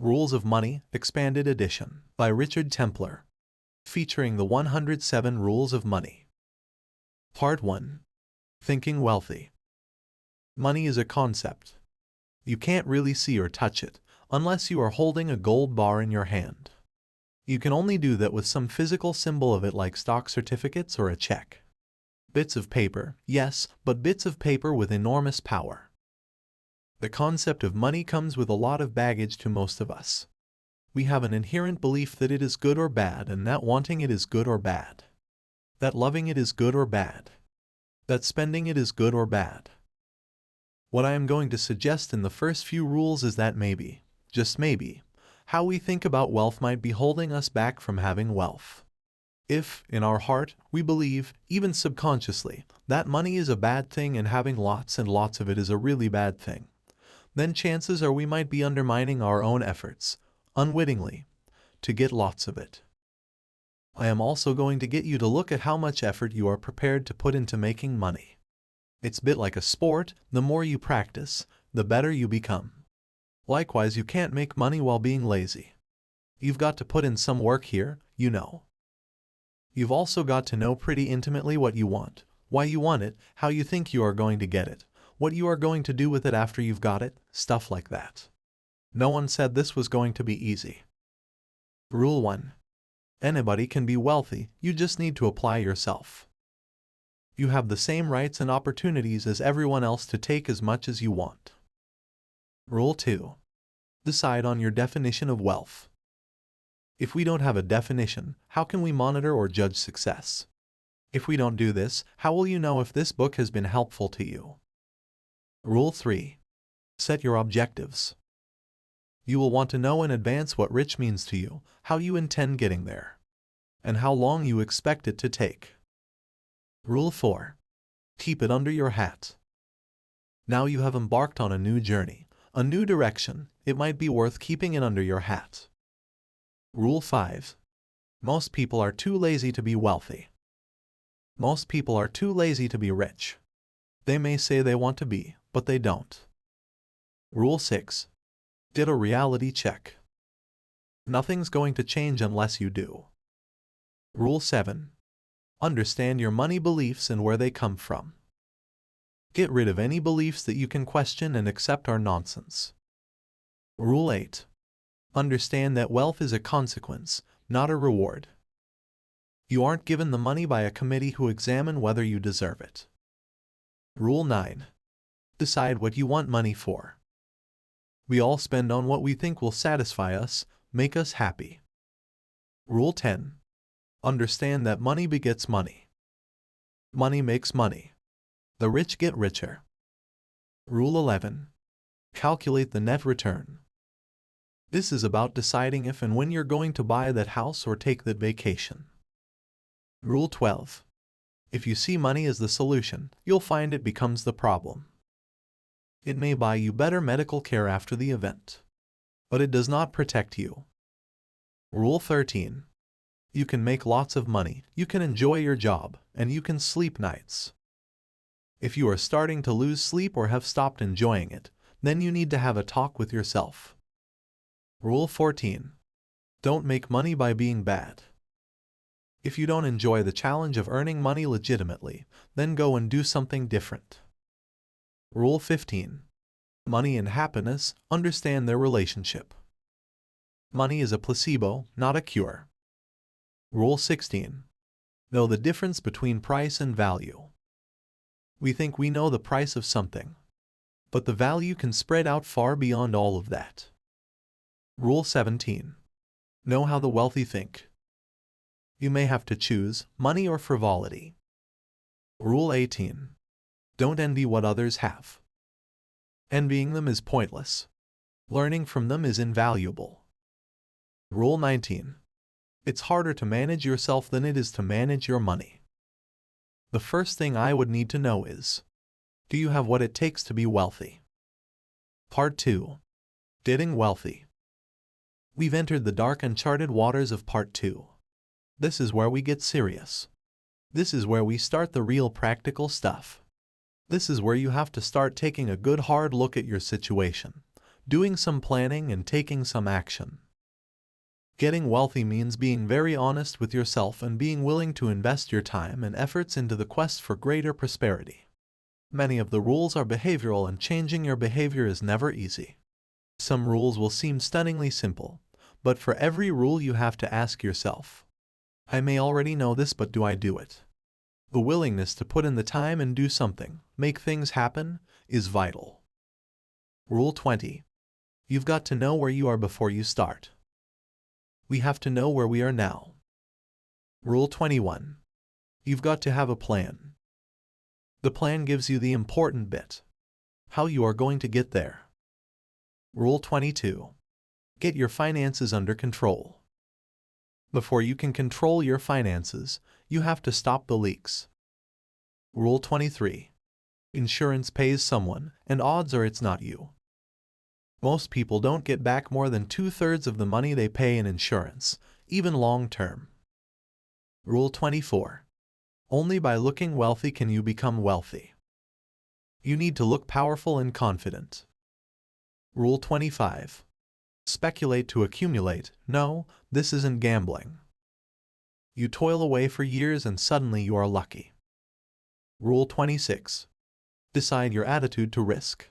Rules of Money, Expanded Edition, by Richard Templar, featuring the 107 Rules of Money. Part 1. Thinking Wealthy. Money is a concept. You can't really see or touch it, unless you are holding a gold bar in your hand. You can only do that with some physical symbol of it like stock certificates or a check. Bits of paper, yes, but bits of paper with enormous power. The concept of money comes with a lot of baggage to most of us. We have an inherent belief that it is good or bad, and that wanting it is good or bad. That loving it is good or bad. That spending it is good or bad. What I am going to suggest in the first few rules is that maybe, just maybe, how we think about wealth might be holding us back from having wealth. If, in our heart, we believe, even subconsciously, that money is a bad thing and having lots and lots of it is a really bad thing, then chances are we might be undermining our own efforts, unwittingly, to get lots of it. I am also going to get you to look at how much effort you are prepared to put into making money. It's a bit like a sport. The more you practice, the better you become. Likewise, you can't make money while being lazy. You've got to put in some work here, you know. You've also got to know pretty intimately what you want, why you want it, how you think you are going to get it, what you are going to do with it after you've got it, stuff like that. No one said this was going to be easy. Rule 1. Anybody can be wealthy, you just need to apply yourself. You have the same rights and opportunities as everyone else to take as much as you want. Rule 2. Decide on your definition of wealth. If we don't have a definition, how can we monitor or judge success? If we don't do this, how will you know if this book has been helpful to you? Rule 3. Set your objectives. You will want to know in advance what rich means to you, how you intend getting there, and how long you expect it to take. Rule 4. Keep it under your hat. Now you have embarked on a new journey, a new direction. It might be worth keeping it under your hat. Rule 5. Most people are too lazy to be wealthy. Most people are too lazy to be rich. They may say they want to be, but they don't. Rule 6. Did a reality check. Nothing's going to change unless you do. Rule 7. Understand your money beliefs and where they come from. Get rid of any beliefs that you can question and accept are nonsense. Rule 8. Understand that wealth is a consequence, not a reward. You aren't given the money by a committee who examine whether you deserve it. Rule 9. Decide what you want money for. We all spend on what we think will satisfy us, make us happy. Rule 10. Understand that money begets money. Money makes money. The rich get richer. Rule 11. Calculate the net return. This is about deciding if and when you're going to buy that house or take that vacation. Rule 12. If you see money as the solution, you'll find it becomes the problem. It may buy you better medical care after the event, but it does not protect you. Rule 13. You can make lots of money, you can enjoy your job, and you can sleep nights. If you are starting to lose sleep or have stopped enjoying it, then you need to have a talk with yourself. Rule 14. Don't make money by being bad. If you don't enjoy the challenge of earning money legitimately, then go and do something different. Rule 15. Money and happiness, understand their relationship. Money is a placebo, not a cure. Rule 16. Know the difference between price and value. We think we know the price of something, but the value can spread out far beyond all of that. Rule 17. Know how the wealthy think. You may have to choose money or frivolity. Rule 18. Don't envy what others have. Envying them is pointless. Learning from them is invaluable. Rule 19. It's harder to manage yourself than it is to manage your money. The first thing I would need to know is, do you have what it takes to be wealthy? Part 2. Getting wealthy. We've entered the dark uncharted waters of Part 2. This is where we get serious. This is where we start the real practical stuff. This is where you have to start taking a good hard look at your situation. doing some planning and taking some action. Getting wealthy means being very honest with yourself and being willing to invest your time and efforts into the quest for greater prosperity. Many of the rules are behavioral, and changing your behavior is never easy. Some rules will seem stunningly simple, but for every rule you have to ask yourself, I may already know this, but do I do it? The willingness to put in the time and do something, make things happen, is vital. Rule 20. You've got to know where you are before you start. We have to know where we are now. Rule 21. You've got to have a plan. The plan gives you the important bit, how you are going to get there. Rule 22. Get your finances under control. Before you can control your finances, you have to stop the leaks. Rule 23. Insurance pays someone, and odds are it's not you. Most people don't get back more than 2/3 of the money they pay in insurance, even long term. Rule 24. Only by looking wealthy can you become wealthy. You need to look powerful and confident. Rule 25. Speculate to accumulate. No, this isn't gambling. You toil away for years and suddenly you are lucky. Rule 26. Decide your attitude to risk.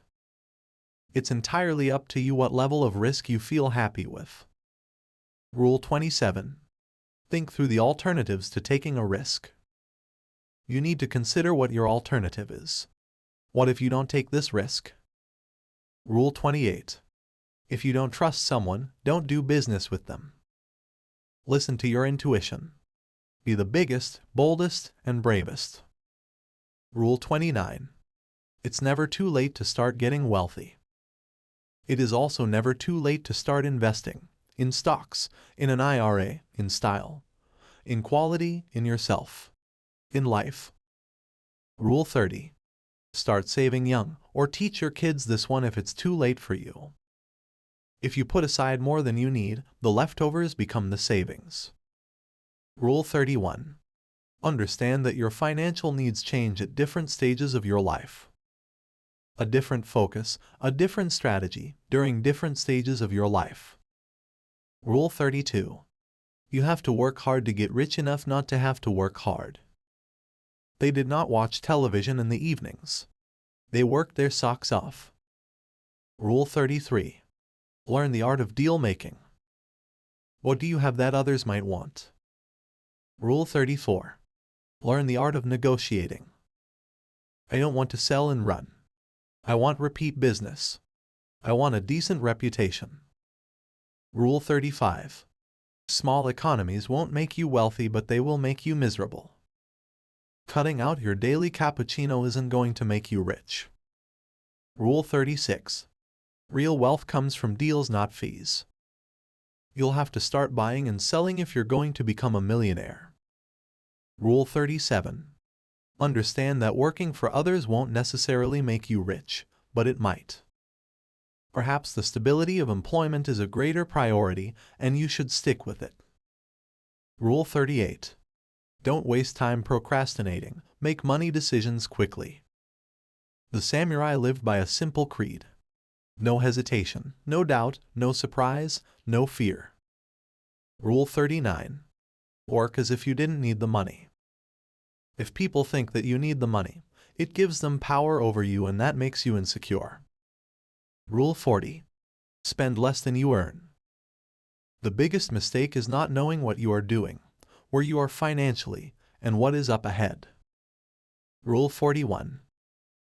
It's entirely up to you what level of risk you feel happy with. Rule 27. Think through the alternatives to taking a risk. You need to consider what your alternative is. What if you don't take this risk? Rule 28. If you don't trust someone, don't do business with them. Listen to your intuition. Be the biggest, boldest, and bravest. Rule 29. It's never too late to start getting wealthy. It is also never too late to start investing, in stocks, in an IRA, in style, in quality, in yourself, in life. Rule 30. Start saving young, or teach your kids this one if it's too late for you. If you put aside more than you need, the leftovers become the savings. Rule 31. Understand that your financial needs change at different stages of your life. A different focus, a different strategy, during different stages of your life. Rule 32. You have to work hard to get rich enough not to have to work hard. They did not watch television in the evenings. They worked their socks off. Rule 33. Learn the art of deal making. What do you have that others might want? Rule 34. Learn the art of negotiating. I don't want to sell and run. I want repeat business. I want a decent reputation. Rule 35. Small economies won't make you wealthy, but they will make you miserable. Cutting out your daily cappuccino isn't going to make you rich. Rule 36. Real wealth comes from deals, not fees. You'll have to start buying and selling if you're going to become a millionaire. Rule 37. Understand that working for others won't necessarily make you rich, but it might. Perhaps the stability of employment is a greater priority, and you should stick with it. Rule 38. Don't waste time procrastinating. Make money decisions quickly. The samurai lived by a simple creed. No hesitation, no doubt, no surprise, no fear. Rule 39. Work as if you didn't need the money. If people think that you need the money, it gives them power over you, and that makes you insecure. Rule 40. Spend less than you earn. The biggest mistake is not knowing what you are doing, where you are financially, and what is up ahead. Rule 41.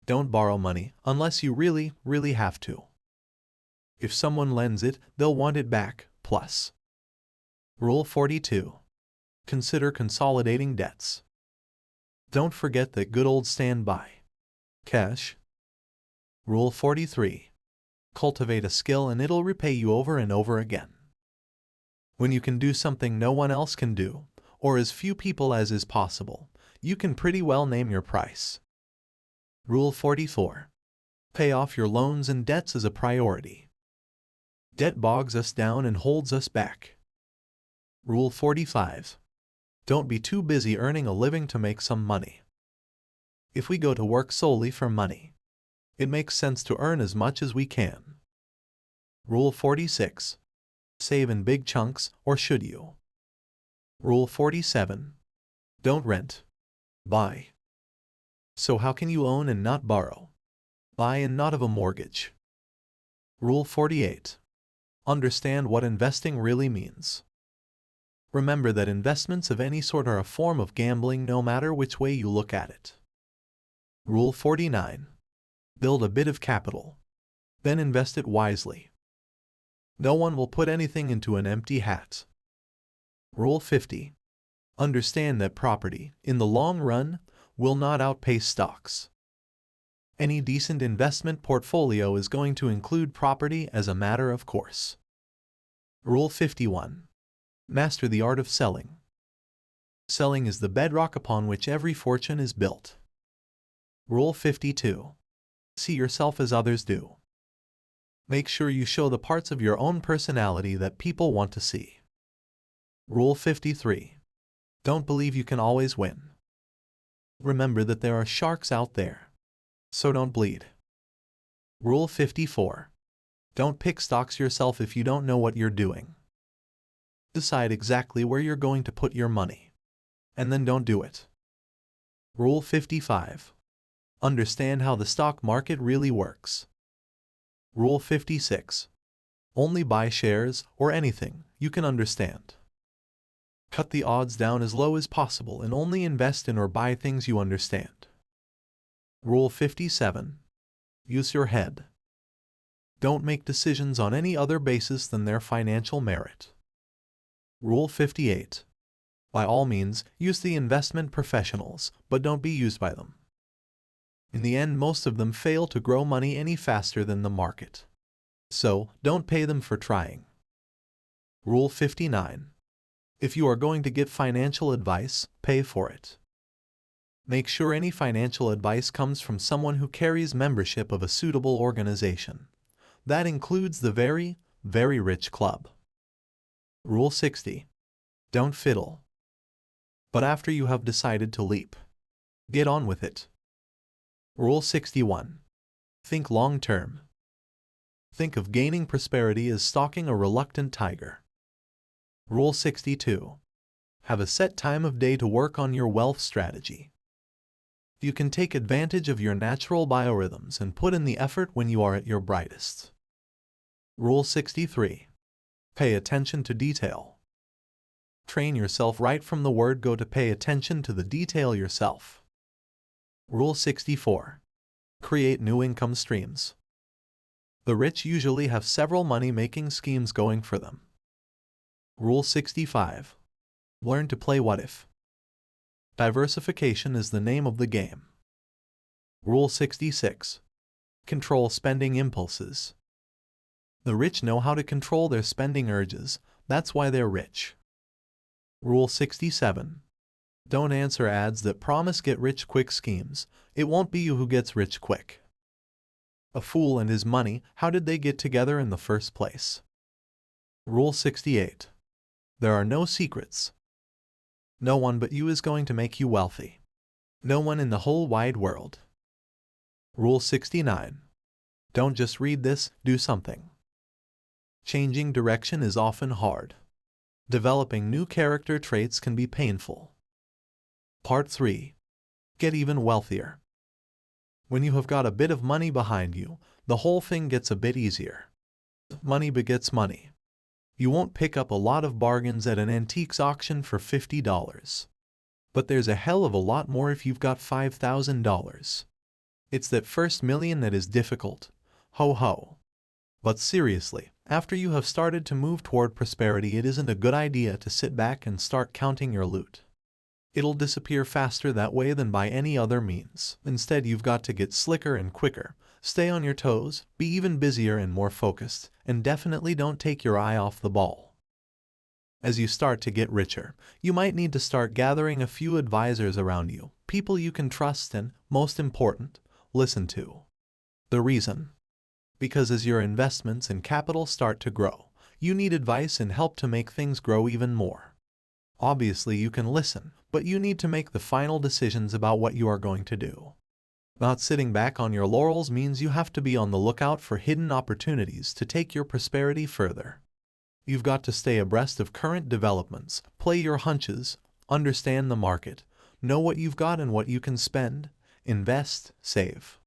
Don't borrow money unless you really, really have to. If someone lends it, they'll want it back, plus. Rule 42. Consider consolidating debts. Don't forget that good old standby cash. Rule 43. Cultivate a skill and it'll repay you over and over again. When you can do something no one else can do, or as few people as is possible, you can pretty well name your price. Rule 44. Pay off your loans and debts as a priority. Debt bogs us down and holds us back. Rule 45. Don't be too busy earning a living to make some money. If we go to work solely for money, it makes sense to earn as much as we can. Rule 46. Save in big chunks, or should you? Rule 47. Don't rent. Buy. So how can you own and not borrow? Buy and not have a mortgage. Rule 48. Understand what investing really means. Remember that investments of any sort are a form of gambling no matter which way you look at it. Rule 49. Build a bit of capital. Then invest it wisely. No one will put anything into an empty hat. Rule 50. Understand that property, in the long run, will not outpace stocks. Any decent investment portfolio is going to include property as a matter of course. Rule 51. Master the art of selling. Selling is the bedrock upon which every fortune is built. Rule 52. See yourself as others do. Make sure you show the parts of your own personality that people want to see. Rule 53. Don't believe you can always win. Remember that there are sharks out there, so don't bleed. Rule 54. Don't pick stocks yourself if you don't know what you're doing. Decide exactly where you're going to put your money, and then don't do it. Rule 55. Understand how the stock market really works. Rule 56. Only buy shares or anything you can understand. Cut the odds down as low as possible and only invest in or buy things you understand. Rule 57. Use your head. Don't make decisions on any other basis than their financial merit. Rule 58. By all means, use the investment professionals, but don't be used by them. In the end, most of them fail to grow money any faster than the market. So, don't pay them for trying. Rule 59. If you are going to get financial advice, pay for it. Make sure any financial advice comes from someone who carries membership of a suitable organization. That includes the very, very rich club. Rule 60. Don't fiddle. But after you have decided to leap, get on with it. Rule 61. Think long-term. Think of gaining prosperity as stalking a reluctant tiger. Rule 62. Have a set time of day to work on your wealth strategy. You can take advantage of your natural biorhythms and put in the effort when you are at your brightest. Rule 63. Pay attention to detail. Train yourself right from the word go to pay attention to the detail yourself. Rule 64. Create new income streams. The rich usually have several money-making schemes going for them. Rule 65. Learn to play what if. Diversification is the name of the game. Rule 66. Control spending impulses. The rich know how to control their spending urges, that's why they're rich. Rule 67. Don't answer ads that promise get-rich-quick schemes. It won't be you who gets rich quick. A fool and his money, how did they get together in the first place? Rule 68. There are no secrets. No one but you is going to make you wealthy. No one in the whole wide world. Rule 69. Don't just read this, do something. Changing direction is often hard. Developing new character traits can be painful. Part 3. Get even wealthier. When you have got a bit of money behind you, the whole thing gets a bit easier. Money begets money. You won't pick up a lot of bargains at an antiques auction for $50. But there's a hell of a lot more if you've got $5,000. It's that first million that is difficult. Ho ho. But seriously, after you have started to move toward prosperity, it isn't a good idea to sit back and start counting your loot. It'll disappear faster that way than by any other means. Instead, you've got to get slicker and quicker, stay on your toes, be even busier and more focused, and definitely don't take your eye off the ball. As you start to get richer, you might need to start gathering a few advisors around you, people you can trust and, most important, listen to. The reason? Because as your investments and capital start to grow, you need advice and help to make things grow even more. Obviously, you can listen, but you need to make the final decisions about what you are going to do. Not sitting back on your laurels means you have to be on the lookout for hidden opportunities to take your prosperity further. You've got to stay abreast of current developments, play your hunches, understand the market, know what you've got and what you can spend, invest, save.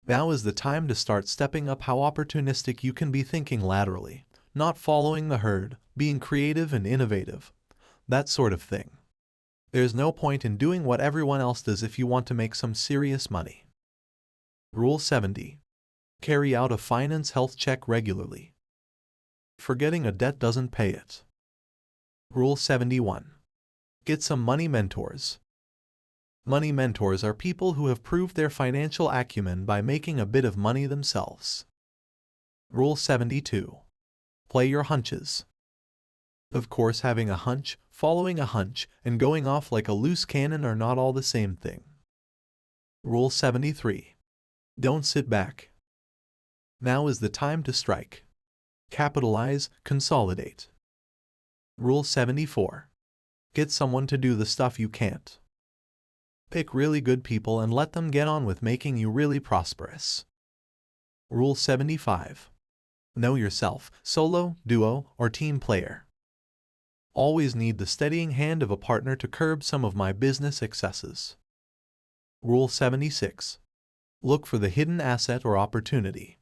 Now is the time to start stepping up how opportunistic you can be, thinking laterally, not following the herd, being creative and innovative, that sort of thing. There's no point in doing what everyone else does if you want to make some serious money. Rule 70. Carry out a finance health check regularly. Forgetting a debt doesn't pay it. Rule 71. Get some money mentors. Money mentors are people who have proved their financial acumen by making a bit of money themselves. Rule 72. Play your hunches. Of course, having a hunch, following a hunch, and going off like a loose cannon are not all the same thing. Rule 73. Don't sit back. Now is the time to strike. Capitalize, consolidate. Rule 74. Get someone to do the stuff you can't. Pick really good people and let them get on with making you really prosperous. Rule 75. Know yourself, solo, duo, or team player. Always need the steadying hand of a partner to curb some of my business excesses. Rule 76. Look for the hidden asset or opportunity.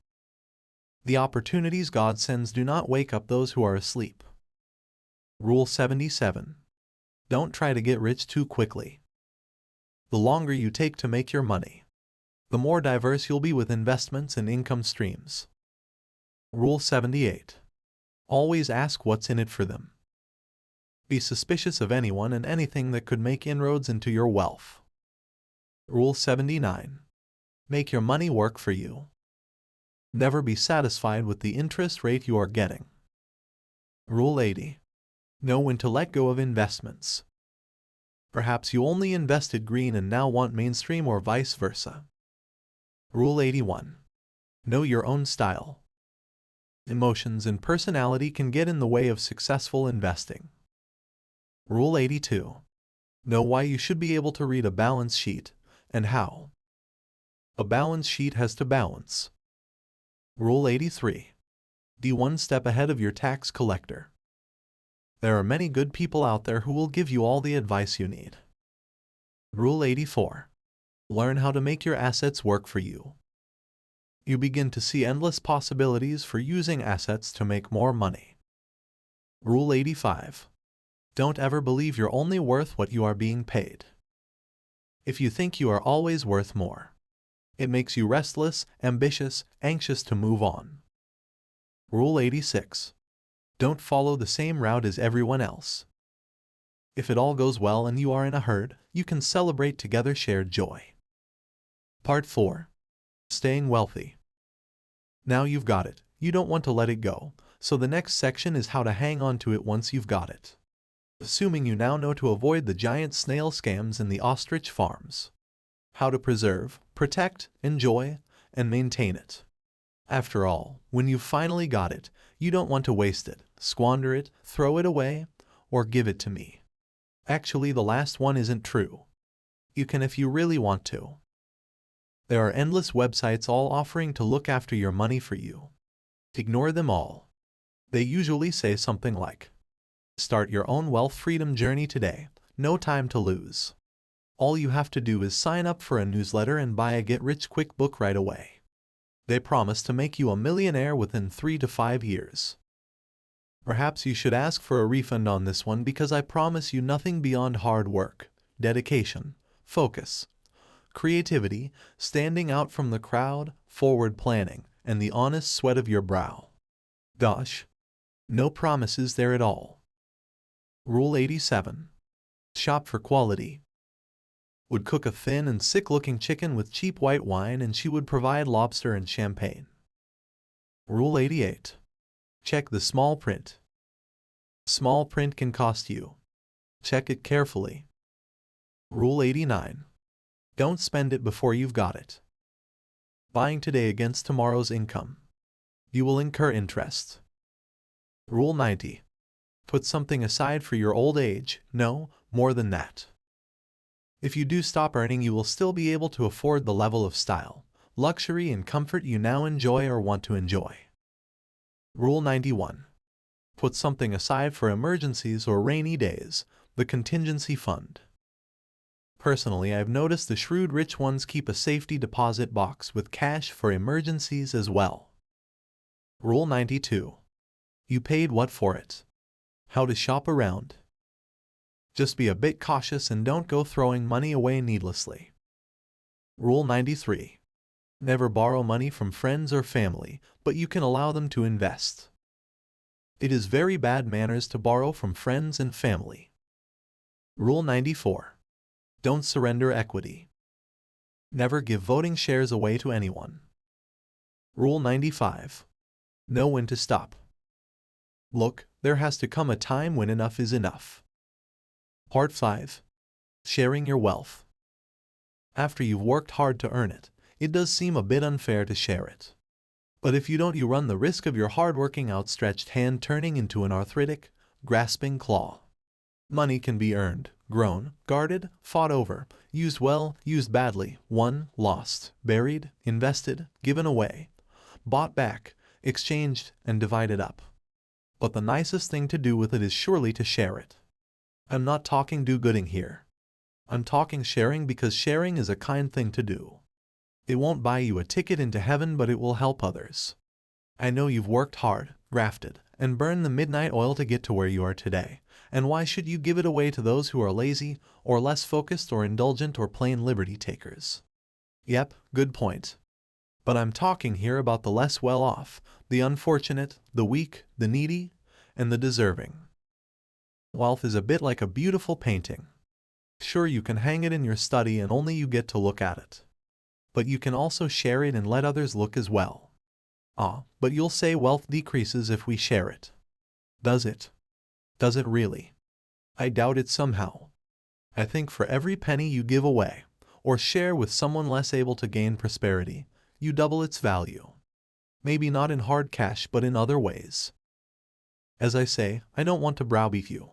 The opportunities God sends do not wake up those who are asleep. Rule 77. Don't try to get rich too quickly. The longer you take to make your money, the more diverse you'll be with investments and income streams. Rule 78. Always ask what's in it for them. Be suspicious of anyone and anything that could make inroads into your wealth. Rule 79. Make your money work for you. Never be satisfied with the interest rate you are getting. Rule 80. Know when to let go of investments. Perhaps you only invested green and now want mainstream, or vice versa. Rule 81. Know your own style. Emotions and personality can get in the way of successful investing. Rule 82. Know why you should be able to read a balance sheet, and how. A balance sheet has to balance. Rule 83. Be one step ahead of your tax collector. There are many good people out there who will give you all the advice you need. Rule 84. Learn how to make your assets work for you. You begin to see endless possibilities for using assets to make more money. Rule 85. Don't ever believe you're only worth what you are being paid. If you think you are always worth more, it makes you restless, ambitious, anxious to move on. Rule 86. Don't follow the same route as everyone else. If it all goes well and you are in a herd, you can celebrate together, shared joy. Part 4. Staying wealthy. Now you've got it, you don't want to let it go, so the next section is how to hang on to it once you've got it. Assuming you now know to avoid the giant snail scams and the ostrich farms. How to preserve, protect, enjoy, and maintain it. After all, when you've finally got it, you don't want to waste it, squander it, throw it away, or give it to me. Actually, the last one isn't true. You can if you really want to. There are endless websites all offering to look after your money for you. Ignore them all. They usually say something like, start your own wealth freedom journey today, no time to lose. All you have to do is sign up for a newsletter and buy a get-rich-quick book right away. They promise to make you a millionaire within 3 to 5 years. Perhaps you should ask for a refund on this one, because I promise you nothing beyond hard work, dedication, focus, creativity, standing out from the crowd, forward planning, and the honest sweat of your brow. Gosh, no promises there at all. Rule 87. Shop for quality. Would cook a thin and sick-looking chicken with cheap white wine, and she would provide lobster and champagne. Rule 88. Check the small print. Small print can cost you. Check it carefully. Rule 89. Don't spend it before you've got it. Buying today against tomorrow's income. You will incur interest. Rule 90. Put something aside for your old age, no, more than that. If you do stop earning, you will still be able to afford the level of style, luxury, and comfort you now enjoy or want to enjoy. Rule 91. Put something aside for emergencies or rainy days, the contingency fund. Personally, I've noticed the shrewd rich ones keep a safety deposit box with cash for emergencies as well. Rule 92. You paid what for it? How to shop around. Just be a bit cautious and don't go throwing money away needlessly. Rule 93. Never borrow money from friends or family, but you can allow them to invest. It is very bad manners to borrow from friends and family. Rule 94. Don't surrender equity. Never give voting shares away to anyone. Rule 95. Know when to stop. Look, there has to come a time when enough is enough. Part 5. Sharing your wealth. After you've worked hard to earn it, it does seem a bit unfair to share it. But if you don't, you run the risk of your hard-working outstretched hand turning into an arthritic, grasping claw. Money can be earned, grown, guarded, fought over, used well, used badly, won, lost, buried, invested, given away, bought back, exchanged, and divided up. But the nicest thing to do with it is surely to share it. I'm not talking do-gooding here. I'm talking sharing, because sharing is a kind thing to do. It won't buy you a ticket into heaven, but it will help others. I know you've worked hard, grafted, and burned the midnight oil to get to where you are today, and why should you give it away to those who are lazy, or less focused, or indulgent, or plain liberty takers? Yep, good point. But I'm talking here about the less well-off, the unfortunate, the weak, the needy, and the deserving. Wealth is a bit like a beautiful painting. Sure, you can hang it in your study and only you get to look at it. But you can also share it and let others look as well. But you'll say wealth decreases if we share it. Does it? Does it really? I doubt it somehow. I think for every penny you give away, or share with someone less able to gain prosperity, you double its value. Maybe not in hard cash, but in other ways. As I say, I don't want to browbeat you.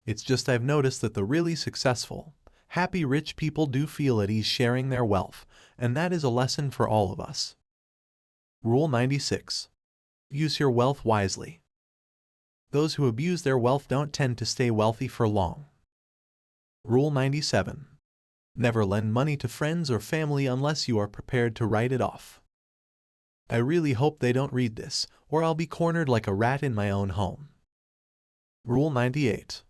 It's just I've noticed that the really successful, happy rich people do feel at ease sharing their wealth, and that is a lesson for all of us. Rule 96. Use your wealth wisely. Those who abuse their wealth don't tend to stay wealthy for long. Rule 97. Never lend money to friends or family unless you are prepared to write it off. I really hope they don't read this, or I'll be cornered like a rat in my own home. Rule 98.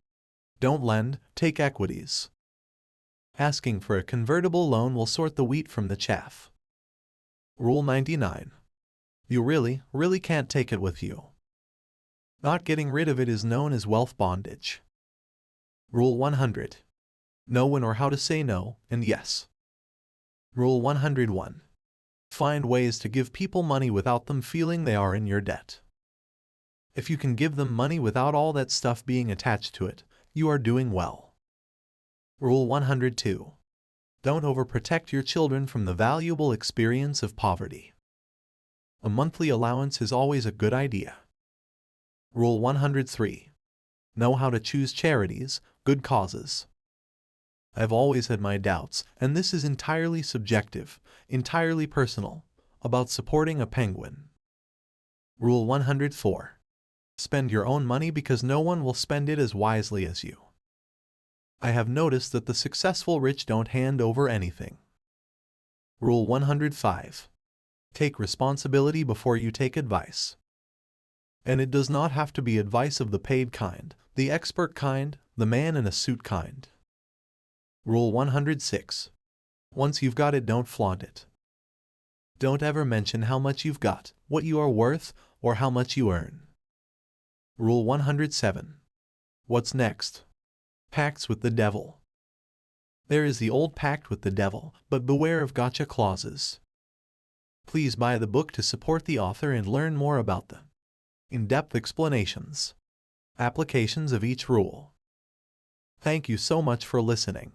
Don't lend, take equities. Asking for a convertible loan will sort the wheat from the chaff. Rule 99. You really can't take it with you. Not getting rid of it is known as wealth bondage. Rule 100. Know when or how to say no and yes. Rule 101. Find ways to give people money without them feeling they are in your debt. If you can give them money without all that stuff being attached to it, you are doing well. Rule 102. Don't overprotect your children from the valuable experience of poverty. A monthly allowance is always a good idea. Rule 103. Know how to choose charities, good causes. I've always had my doubts, and this is entirely subjective, entirely personal, about supporting a penguin. Rule 104. Spend your own money because no one will spend it as wisely as you. I have noticed that the successful rich don't hand over anything. Rule 105. Take responsibility before you take advice. And it does not have to be advice of the paid kind, the expert kind, the man in a suit kind. Rule 106. Once you've got it, don't flaunt it. Don't ever mention how much you've got, what you are worth, or how much you earn. Rule 107. What's next? Pacts with the devil. There is the old pact with the devil, but beware of gotcha clauses. Please buy the book to support the author and learn more about the in-depth explanations, applications of each rule. Thank you so much for listening.